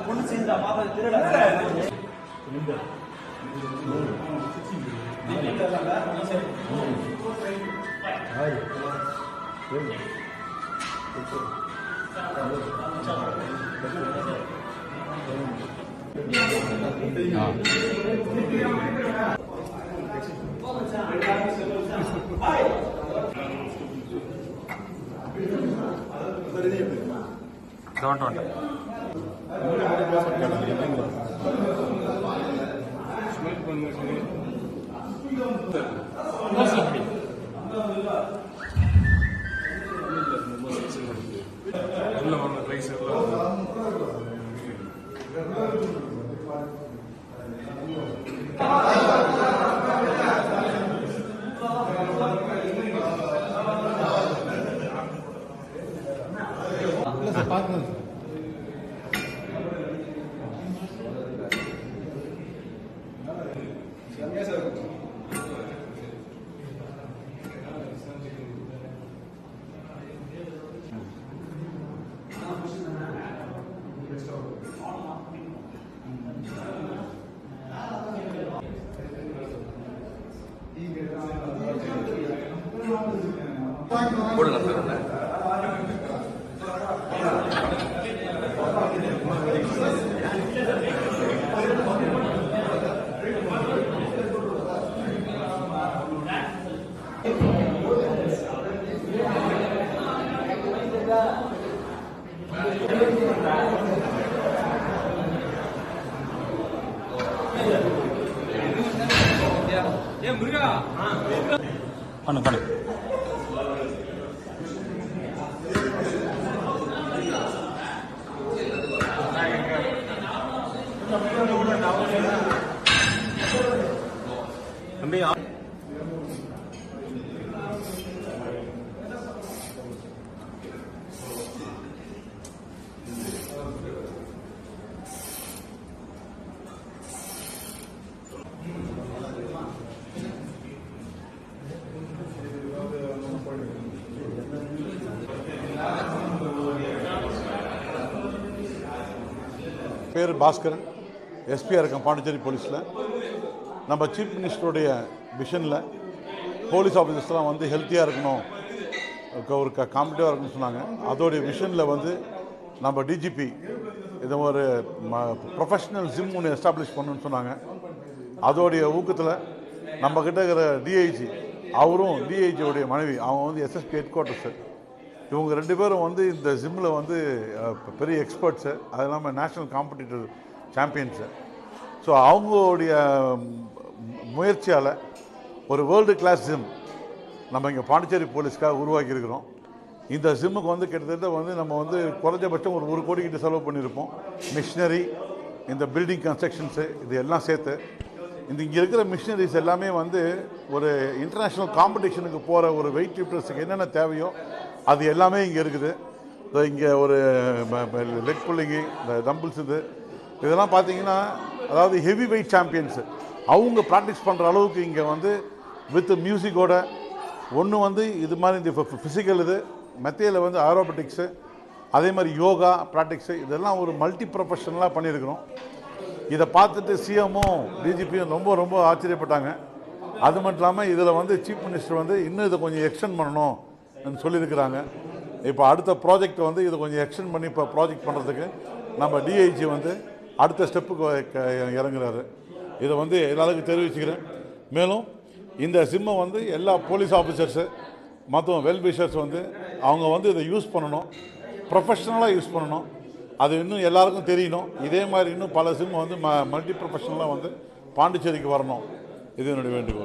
பொண்ணு சேர்ந்தா மாதம் திருட பண்ணு பண்ணு தம்பி பேர் பாஸ்கரன், எஸ்பியாக இருக்கேன் பாண்டிச்சேரி போலீஸில். நம்ம சீஃப் மினிஸ்டருடைய விஷனில் போலீஸ் ஆஃபீஸர்ஸ்லாம் வந்து ஹெல்த்தியாக இருக்கணும், ஒரு காம்படிட்டிவாக இருக்கணும்னு சொன்னாங்க. அதோடைய விஷனில் வந்து நம்ம டிஜிபி இதை ஒரு ப்ரொஃபஷ்னல் ஜிம் ஒன்று எஸ்டாப்ளிஷ் பண்ணணும்னு சொன்னாங்க. அதோடைய ஊக்கத்தில் நம்மக்கிட்ட இருக்கிற டிஐஜி, அவரும் டிஐஜியோடைய மனைவி, அவங்க வந்து எஸ்எஸ்பி ஹெட் குவார்ட்டர்ஸு, இவங்க 2 பேரும் வந்து இந்த ஜிம்மில் வந்து பெரிய எக்ஸ்பர்ட்ஸு, அது இல்லாமல் நேஷ்னல் காம்படிட்டிவ் சாம்பியன்ஸு. ஸோ அவங்களுடைய முயற்சியால் ஒரு வேர்ல்டு கிளாஸ் ஜிம் நம்ம இங்கே பாண்டிச்சேரி போலீஸ்க்காக உருவாக்கியிருக்கிறோம். இந்த ஜிம்முக்கு வந்து கிட்டத்தட்ட வந்து நம்ம வந்து குறைஞ்சபட்சம் ஒரு 1 கோடி கிட்ட செலவு பண்ணியிருப்போம். மிஷினரி, இந்த பில்டிங் கன்ஸ்ட்ரக்ஷன்ஸு, இது எல்லாம் சேர்த்து இங்கே இருக்கிற மிஷினரிஸ் எல்லாமே வந்து ஒரு இன்டர்நேஷ்னல் காம்படிஷனுக்கு போகிற ஒரு வெயிட் லிஃப்டர்ஸுக்கு என்னென்ன தேவையோ அது எல்லாமே இங்கே இருக்குது. இங்கே ஒரு லெக் புல்லிங்கு, இந்த டம்பிள்ஸ், இதெல்லாம் பார்த்தீங்கன்னா அதாவது ஹெவி வெயிட் சாம்பியன்ஸு அவங்க ப்ராக்டிஸ் பண்ணுற அளவுக்கு இங்கே வந்து வித் மியூசிக்கோட ஒன்று வந்து இது மாதிரி இந்த ஃபிசிக்கல், இது மெத்தையில் வந்து ஏரோபட்டிக்ஸு, அதே மாதிரி யோகா ப்ராக்டிக்ஸு, இதெல்லாம் ஒரு மல்டி ப்ரொஃபஷனலாக பண்ணியிருக்கிறோம். இதை பார்த்துட்டு சிஎம்மும் டிஜிபியும் ரொம்ப ரொம்ப ஆச்சரியப்பட்டாங்க. அது மட்டும் இல்லாமல் இதில் வந்து சீஃப் மினிஸ்டர் வந்து இன்னும் இதை கொஞ்சம் எக்ஸ்டெண்ட் பண்ணணும் சொல்லியிருக்கிறாங்க. இப்போ அடுத்த ப்ராஜெக்ட் வந்து இதை கொஞ்சம் எக்ஸ்டெண்ட் பண்ணி இப்போ ப்ராஜெக்ட் பண்ணுறதுக்கு நம்ம டிஐஜி வந்து அடுத்த ஸ்டெப்புக்கு இறங்குறாரு. இதை வந்து எல்லாருக்கும் தெரிவிச்சுக்கிறேன். மேலும் இந்த சிம்மை வந்து எல்லா போலீஸ் ஆஃபீஸர்ஸு மற்றும் வெல்விஷர்ஸ் வந்து அவங்க வந்து இதை யூஸ் பண்ணணும், ப்ரொஃபஷ்னலாக யூஸ் பண்ணணும். அது இன்னும் எல்லாருக்கும் தெரியணும். இதே மாதிரி இன்னும் பல சிம் வந்து மல்டி ப்ரொஃபஷ்னலாக வந்து பாண்டிச்சேரிக்கு வரணும். இது என்னுடைய வேண்டுகோள்.